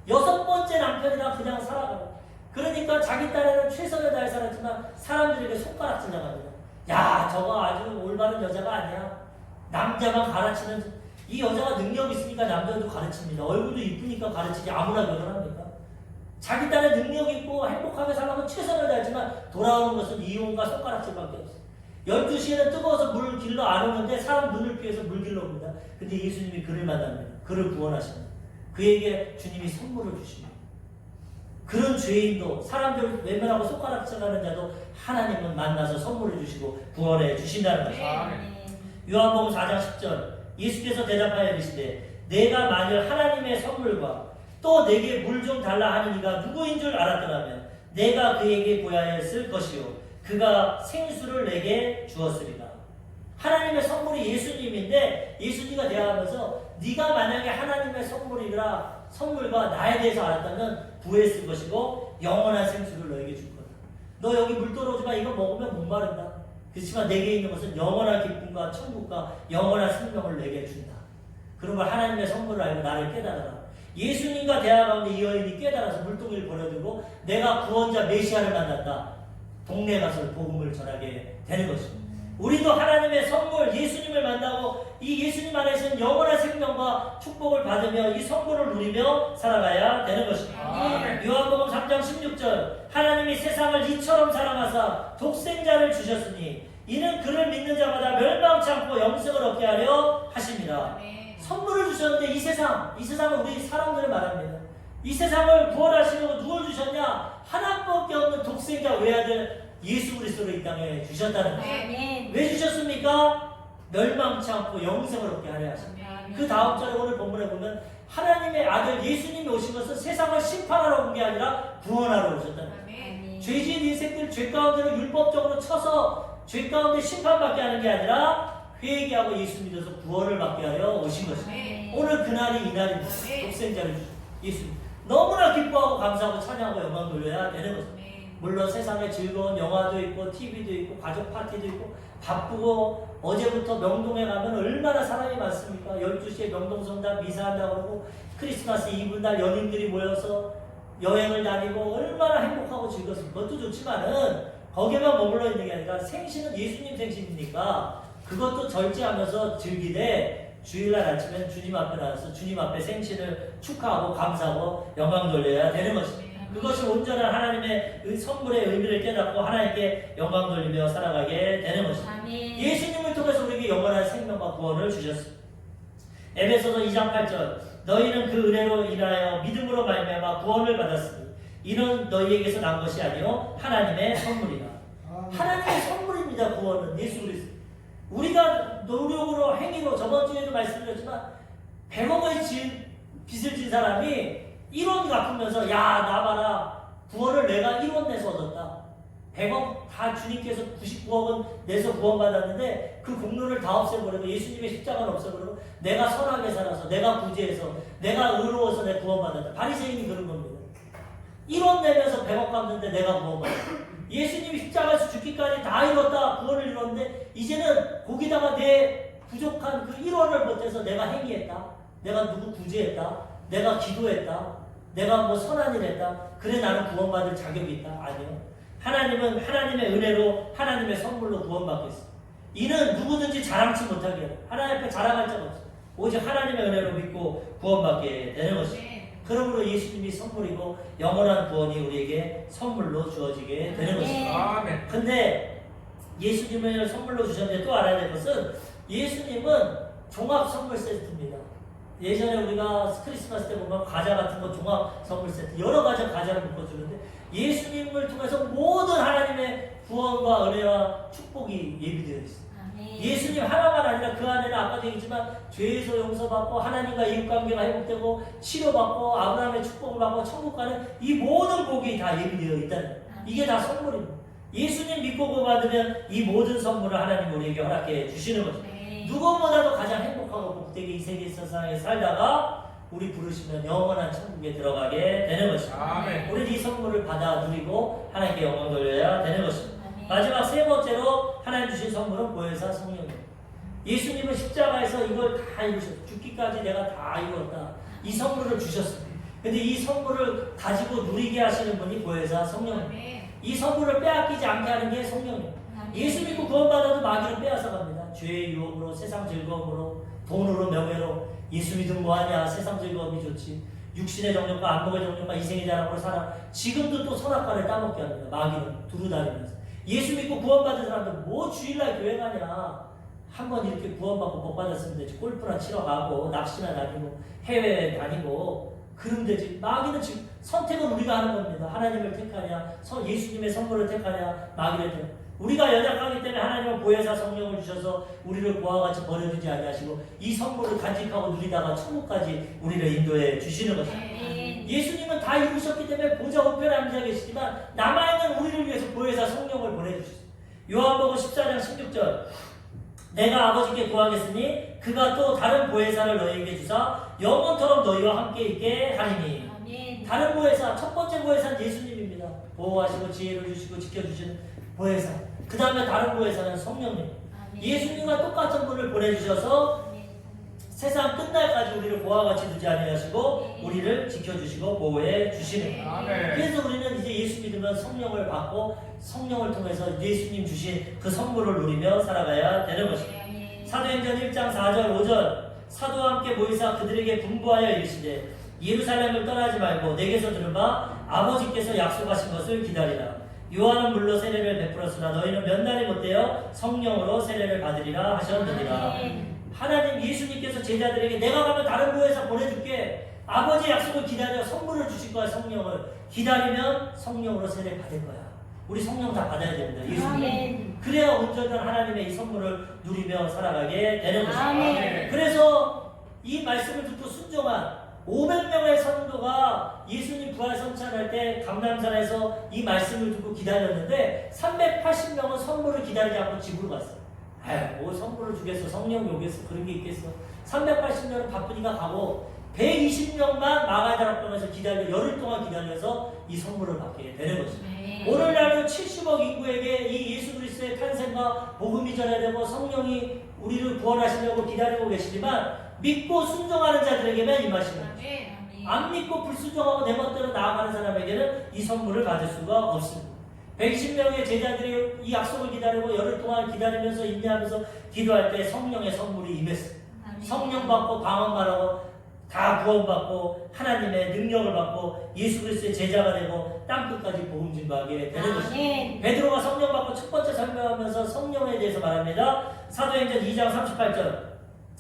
6번째 남편이랑 그냥 살아가고. 그러니까 자기 딴에는 최선을 다해 살았지만 사람들에게 손가락질 나갑니다. 야, 저거 아주 올바른 여자가 아니야. 남자만 가르치는, 이 여자가 능력 있으니까 남자도 가르칩니다. 얼굴도 이쁘니까 가르치지 아무나 결혼합니까? 자기 딴에 능력 있고 행복하게 살려고 최선을 다했지만 돌아오는 것은 이혼과 손가락질밖에 없어요. 12시에는 뜨거워서 물 길러 안 오는데 사람 눈을 피해서 물 길러 옵니다. 근데 예수님이 그를 만납니다. 그를 구원하십니다. 그에게 주님이 선물을 주십니다. 그런 죄인도 사람들을 외면하고 손가락질하는 자도 하나님은 만나서 선물을 주시고 구원해 주신다는 것입니다. 요한복음 4장 10절 예수께서 대답하여 이르시되 내가 만일 하나님의 선물과 또 내게 물 좀 달라 하는 이가 누구인 줄 알았더라면 내가 그에게 보야했을 것이요 그가 생수를 내게 주었으리라. 하나님의 선물이 예수님인데 예수님과 대화하면서 네가 만약에 하나님의 선물과 나에 대해서 알았다면 구했을 것이고 영원한 생수를 너에게 줄 거다. 너 여기 물 떨어오지만 이거 먹으면 목마른다. 그렇지만 내게 있는 것은 영원한 기쁨과 천국과 영원한 생명을 내게 준다. 그런 걸 하나님의 선물을 알고 나를 깨달아라. 예수님과 대화 가운데 이 여인이 깨달아서 물동이를 버려두고 내가 구원자 메시아를 만났다. 동네 가서 복음을 전하게 되는 것입니다. 우리도 하나님의 선물 예수님을 만나고 이 예수님 안에서는 영원한 생명과 축복을 받으며 이 선물을 누리며 살아가야 되는 것입니다. 요한복음 3장 16절 하나님이 세상을 이처럼 사랑하사 독생자를 주셨으니 이는 그를 믿는 자마다 멸망치 않고 영생을 얻게 하려 하십니다. 선물을 주셨는데 이 세상은 우리 사람들을 말합니다. 이 세상을 구원하시려고 누굴 주셨냐? 하나밖에 없는 독생자 외아들 예수 그리스도를 이 땅에 주셨다는 거예요. 왜 주셨습니까? 멸망치 않고 영생을 얻게 하려 하십니다. 그 다음 절에 오늘 본문에 보면 하나님의 아들 예수님이 오신 것은 세상을 심판하러 온 게 아니라 구원하러 오셨다는 거예요. 죄지은 인생들 죄 가운데로 율법적으로 쳐서 죄 가운데 심판받게 하는 게 아니라 회개하고 예수 믿어서 구원을 받게 하려 오신 것입니다. 오늘 그날이 이날입니다. 독생자를 예수님 너무나 기뻐하고 감사하고 찬양하고 영광 돌려야 되는 것입니다. 물론 세상에 즐거운 영화도 있고 TV도 있고 가족 파티도 있고 바쁘고 어제부터 명동에 가면 얼마나 사람이 많습니까? 12시에 명동성당 미사한다고 그러고 크리스마스 이브 날 연인들이 모여서 여행을 다니고 얼마나 행복하고 즐겁습니까? 그것도 좋지만은 거기에만 머물러 있는 게 아니라 생신은 예수님 생신이니까 그것도 절제하면서 즐기되 주일날 아침엔 주님 앞에 나와서 주님 앞에 생신을 축하하고 감사하고 영광 돌려야 되는 것입니다. 그것이 온전한 하나님의 선물의 의미를 깨닫고 하나님께 영광 돌리며 살아가게 되는 것입니다. 예수님을 통해서 우리에게 영원한 생명과 구원을 주셨습니다. 에베소서 2장 8절 너희는 그 은혜로 인하여 믿음으로 말미암아 구원을 받았으니 이는 너희에게서 난 것이 아니요 하나님의 선물이라. 하나님의 선물입니다. 구원은 예수 그리스도. 우리가 노력으로 행위로 저번 주에도 말씀드렸지만 100억의 빚을 진 사람이 1원 갚으면서 야 나 봐라 구원을 내가 1원 내서 얻었다. 100억 다 주님께서 99억은 내서 구원받았는데 그 공로를 다 없애버리고 예수님의 십자가를 없애버리고 내가 선하게 살아서 내가 구제해서 내가 의로워서 내가 구원받았다. 바리새인이 그런 겁니다. 1원 내면서 100억 갚는데 내가 구원받았다. 예수님이 십자가에서 죽기까지 다 이뤘다. 구원을 이뤘는데 이제는 거기다가 내 부족한 그 1원을 보태서 내가 행위했다. 내가 누구 구제했다. 내가 기도했다. 내가 뭐 선한 일 했다. 그래 나는 구원받을 자격이 있다. 아니요. 하나님은 하나님의 은혜로 하나님의 선물로 구원받고 있습니다. 이는 누구든지 자랑치 못하게 해요. 하나님 앞에 자랑할 자가 없어요. 오직 하나님의 은혜로 믿고 구원받게 되는 것입니다. 그러므로 예수님이 선물이고 영원한 구원이 우리에게 선물로 주어지게 되는 것입니다. 근데 예수님을 선물로 주셨는데 또 알아야 될 것은 예수님은 종합 선물 세트입니다. 예전에 우리가 크리스마스 때 보면 과자 같은 거 종합 선물 세트 여러 가지 과자를 묶어주는데 예수님을 통해서 모든 하나님의 구원과 은혜와 축복이 예비되어 있습니다. 예수님 하나만 아니라 그 안에는 아까도 얘기했지만 죄에서 용서받고 하나님과 이웃관계가 회복되고 치료받고 아브라함의 축복을 받고 천국 가는 이 모든 복이 다 예비되어 있다는 이게 다 선물입니다. 예수님 믿고 구원받으면 이 모든 선물을 하나님 우리에게 허락해 주시는 것입니다. 누구보다도 가장 행복하고 복되게 이 세계 세상에 살다가 우리 부르시면 영원한 천국에 들어가게 되는 것입니다. 우리는 이 선물을 받아 누리고 하나님께 영광 돌려야 되는 것입니다. 마지막 세 번째로 하나님 주신 선물은 보혜사 성령입니다. 예수님은 십자가에서 이걸 다 이루셨어요. 죽기까지 내가 다 이루었다. 이 선물을 주셨습니다. 근데 이 선물을 가지고 누리게 하시는 분이 보혜사 성령입니다. 이 선물을 빼앗기지 않게 하는 게 성령입니다. 예수 믿고 구원받아도 마귀는 빼앗아 갑니다. 죄의 유혹으로, 세상 즐거움으로, 돈으로, 명예로. 예수 믿으면 뭐하냐? 세상 즐거움이 좋지. 육신의 정욕과 안목의 정욕과 이생의 자랑으로 살아. 지금도 또 선악과를 따먹게 합니다. 마귀는 두루다니면서. 예수 믿고 구원받은 사람들 뭐 주일날 교회 가냐? 한번 이렇게 구원받고 복 받았으면 되지. 골프나 치러 가고 낚시나 다니고 해외 다니고 그러면 되지. 마귀는 지금 선택은 우리가 하는 겁니다. 하나님을 택하냐, 예수님의 선물을 택하냐, 마귀를 택하냐. 우리가 연약하기 때문에 하나님은 보혜사 성령을 주셔서 우리를 그와 같이 버려두지 아니하시고 이 선물을 간직하고 누리다가 천국까지 우리를 인도해 주시는 것입니다. 예수님은 다 이루셨기 때문에 보좌 우편에 앉아 계시지만 남아있는 우리를 위해서 보혜사 성령을 보내주셨습니다. 요한복음 14장 16절 내가 아버지께 구하겠으니 그가 또 다른 보혜사를 너희에게 주사 영원토록 너희와 함께 있게 하리니. 다른 보혜사, 첫 번째 보혜사는 예수님입니다. 보호하시고 지혜를 주시고 지켜주시는 보혜사. 그 다음에 다른 보혜사는 성령님. 예수님과 똑같은 분을 보내주셔서 세상 끝날까지 우리를 고와 같이 두지 아니하시고 우리를 지켜주시고 보호해 주시는 거예요. 그래서 우리는 이제 예수 믿으면 성령을 받고 성령을 통해서 예수님 주신 그 선물을 누리며 살아가야 되는 것입니다. 사도행전 1장 4절 5절 사도와 함께 모이사 그들에게 분부하여 이르시되 예루살렘을 떠나지 말고 내게서 들은 바 아버지께서 약속하신 것을 기다리라. 요한은 물로 세례를 베풀었으나 너희는 몇 날이 못되어 성령으로 세례를 받으리라 하셨느니라. 하나님 예수님께서 제자들에게 내가 가면 다른 보혜사 보내줄게. 아버지 약속을 기다려 선물을 주실 거야. 성령을 기다리면 성령으로 세례 받을 거야. 우리 성령 다 받아야 됩니다. 예수님. 그래야 온전한 하나님의 이 선물을 누리며 살아가게 되는 것입니다. 그래서 이 말씀을 듣고 순종한 500명의 성도가 예수님 부활 선찬할 때 감람산에서 이 말씀을 듣고 기다렸는데 380명은 선물을 기다리지 않고 집으로 갔어요. 아유, 뭐 선물을 주겠어, 성령이 오겠어, 그런 게 있겠어. 380명은 바쁘니까 가고 120명만 마가다락방에서 기다려 열흘 동안 기다려서 이 선물을 받게 되는 것입니다. 오늘날은 70억 인구에게 이 예수 그리스도의 탄생과 복음이 전해야 되고 성령이 우리를 구원하시려고 기다리고 계시지만 믿고 순종하는 자들에게만 임하시는 것입니다. 안 믿고 불순종하고 내 멋대로 나아가는 사람에게는 이 선물을 받을 수가 없습니다. 120명의 제자들이 이 약속을 기다리고 열흘 동안 기다리면서 인내하면서 기도할 때 성령의 선물이 임했어요. 성령 받고 방언 말하고 다 구원받고 하나님의 능력을 받고 예수 그리스도의 제자가 되고 땅끝까지 복음 증거하게 되는 것입니다. 베드로가 성령 받고 첫 번째 설명하면서 성령에 대해서 말합니다. 사도행전 2장 38절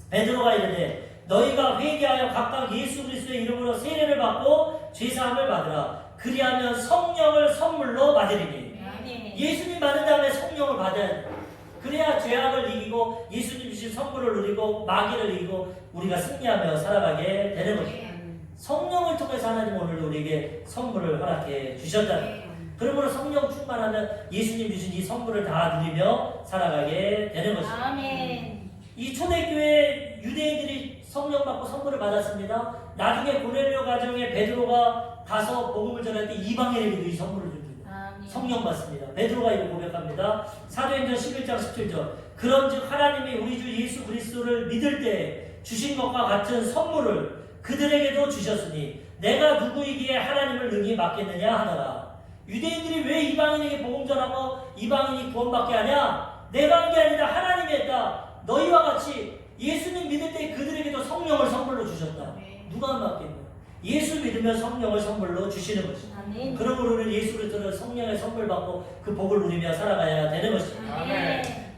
베드로가 이르되 너희가 회개하여 각각 예수 그리스도의 이름으로 세례를 받고 죄사함을 받으라. 그리하면 성령을 선물로 받으리니. 예수님 받은 다음에 성령을 받아야 돼. 그래야 죄악을 이기고 예수님 주신 선물을 누리고 마귀를 이기고 우리가 승리하며 살아가게 되는 것입니다. 성령을 통해서 하나님 오늘 우리에게 선물을 허락해 주셨다. 그러므로 성령 충만하면 예수님 주신 이 선물을 다 누리며 살아가게 되는 것입니다. 이 초대교회 유대인들이 성령 받고 선물을 받았습니다. 나중에 고넬료 가정에 베드로가 가서 복음을 전할 때 이방인에게도 이 선물을 줍니다. 성령 받습니다. 베드로가 이거 고백합니다. 사도행전 11장 17절 그런즉 하나님이 우리 주 예수 그리스도를 믿을 때 주신 것과 같은 선물을 그들에게도 주셨으니 내가 누구이기에 하나님을 능히 맡겠느냐 하더라. 유대인들이 왜 이방인에게 복음 전하고 이방인이 구원받게 하냐? 내가 한 게 아니라 하나님이 했다. 너희와 같이 예수님 믿을 때 그들에게도 성령을 선물로 주셨다. 누가 맡겠냐? 예수 믿으면 성령을 선물로 주시는 것입니다. 그러므로 우리는 예수 그리스도를 성령의 선물 받고 그 복을 누리며 살아가야 되는 것입니다.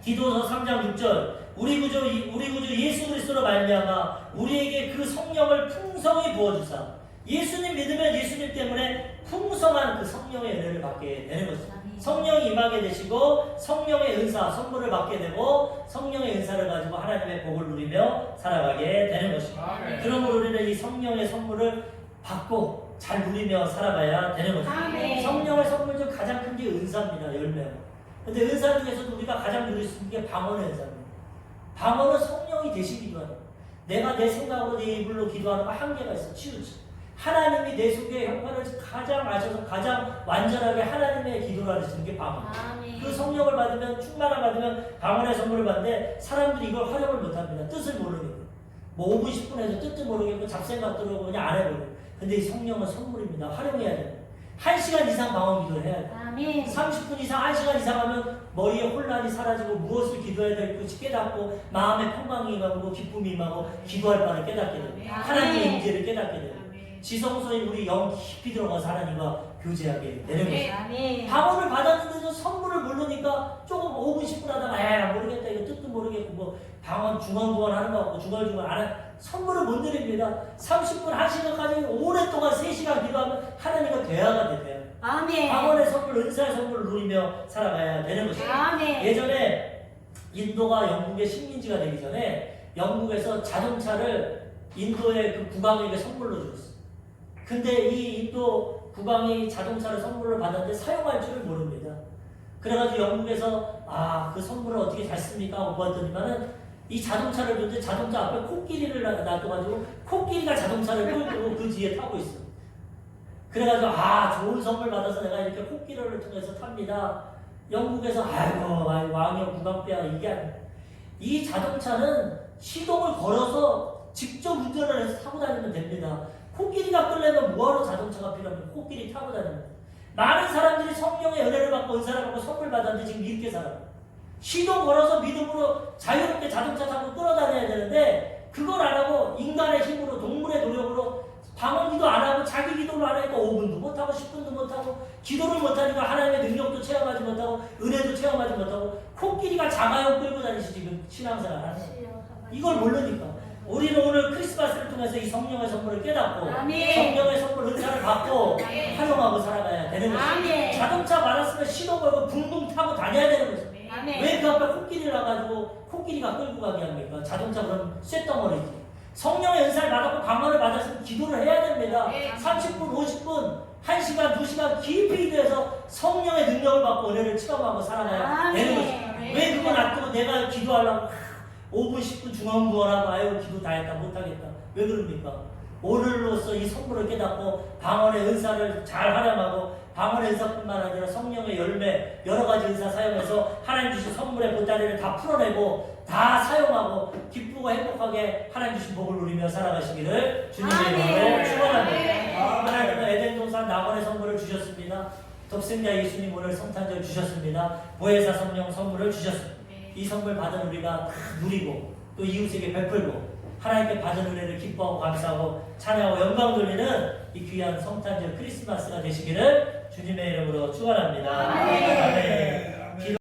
디도서 3장 6절 우리 구주 예수 그리스도로 말미암아 우리에게 그 성령을 풍성히 부어주사 예수님 믿으면 예수님 때문에 풍성한 그 성령의 은혜를 받게 되는 것입니다. 성령이 임하게 되시고 성령의 은사, 선물을 받게 되고 성령의 은사를 가지고 하나님의 복을 누리며 살아가게 되는 것입니다. 그러므로 우리는 이 성령의 선물을 받고 잘 누리며 살아가야 되는 것입니다. 성령의 선물 중 가장 큰 게 은사입니다. 열매가. 근데 은사 중에서도 우리가 가장 누릴 수 있는 게 방언의 은사입니다. 방언은 성령이 대신 기도하는 거예요. 내가 내 생각으로 내 입으로 기도하는 거 한계가 있어. 치우치. 하나님이 내 속에 형편을 가장 아셔서 가장 완전하게 하나님의 기도를 하시는 게 방언. 그 성령을 받으면 충만함 받으면 방언의 선물을 받는데 사람들이 이걸 활용을 못합니다. 뜻을 모르니까. 뭐 5분 10분 해도 뜻도 모르겠고 잡생각 들어오고 그냥 안 해버려요. 근데 이 성령은 선물입니다. 활용해야 돼요. 1시간 이상 방언 기도를 해야 돼요. 30분 이상 1시간 이상 하면 머리에 혼란이 사라지고 무엇을 기도해야 될지 깨닫고 마음의 평강이 임하고 기쁨이 임하고 기도할 바를 깨닫게 돼요. 하나님의 임재를 깨닫게 돼요. 지성소에 우리 영 깊이 들어가서 하나님과 교제하게 되는 것입니다. 방언을 받았는데도 선물을 모르니까 조금 5분 10분 하다가 모르겠다 이거 뜻도 모르겠고 뭐 방언 중언부언 하는 거 같고 중얼중얼 안 해. 선물을 못 드립니다. 30분 1시간까지 오랫동안 3시간 기도하면 하나님과 대화가 돼요. 방언의 선물, 은사의 선물을 누리며 살아가야 되는 것입니다. 예전에 인도가 영국의 식민지가 되기 전에 영국에서 자동차를 인도의 그 국왕에게 선물로 줬어요. 근데 이 인도 국왕이 자동차를 선물로 받았는데 사용할 줄을 모릅니다. 그래가지고 영국에서 그 선물을 어떻게 잘 씁니까? 하고 보았더니만은 이 자동차를 줬는데 자동차 앞에 코끼리를 놔둬가지고 코끼리가 자동차를 끌고 그 뒤에 타고 있어. 그래가지고 좋은 선물 받아서 내가 이렇게 코끼리를 통해서 탑니다. 영국에서 왕이여 국왕뼈야 이게 아니야. 이 자동차는 시동을 걸어서 직접 운전을 해서 타고 다니면 됩니다. 코끼리가 끌려면 뭐하러 자동차가 필요합니까? 코끼리 타고 다닙니다. 많은 사람들이 성령의 은혜를 받고 은사를 받고 선물 받았는데 지금 이렇게 살아요. 시동 걸어서 믿음으로 자유롭게 자동차 타고 끌어다녀야 되는데 그걸 안 하고 인간의 힘으로 동물의 노력으로 방언 기도 안 하고 자기 기도를 안 하니까 5분도 못하고 10분도 못하고 기도를 못하니까 하나님의 능력도 체험하지 못하고 은혜도 체험하지 못하고 코끼리가 자가용 끌고 다니시 지금 신앙생활 하는 거예요. 이걸 모르니까 우리는 오늘 크리스마스를 통해서 이 성령의 선물을 깨닫고 성령의 선물 은사를 받고 활용하고 살아가야 되는 것입니다. 자동차 많았으면 시동 걸고 붕붕 타고 다녀야 되는 것입니다. 왜 그 앞에 코끼리를 놔가지고 코끼리가 끌고 가게 합니까? 자동차 그럼 쇳덩어리지. 성령의 은사를 받았고 방언을 받았으면 기도를 해야 됩니다. 30분, 50분, 1시간, 2시간 깊이 기도해서 성령의 능력을 받고 은혜를 체험하고 살아가야 되는 것입니다. 왜 그거 놔두고 내가 기도하려고 5분, 10분 중언부언하고 기도 다 했다 못하겠다. 왜 그럽니까? 오늘로써 이 선물을 깨닫고 방언의 은사를 잘 활용하고 방언의 은사뿐만 아니라 성령의 열매 여러 가지 은사 사용해서 하나님 주신 선물의 보따리를 다 풀어내고 다 사용하고 기쁘고 행복하게 하나님 주신 복을 누리며 살아가시기를 주님의 이름으로 축원합니다. 하나님은 에덴 동산 낙원의 선물을 주셨습니다. 독생자 예수님 오늘 성탄절 주셨습니다. 보혜사 성령 선물을 주셨습니다. 이 선물 받은 우리가 다 누리고 또 이웃에게 베풀고 하나님께 받은 은혜를 기뻐하고 감사하고 찬양하고 영광 돌리는 이 귀한 성탄절 크리스마스가 되시기를 주님의 이름으로 축원합니다. 아멘.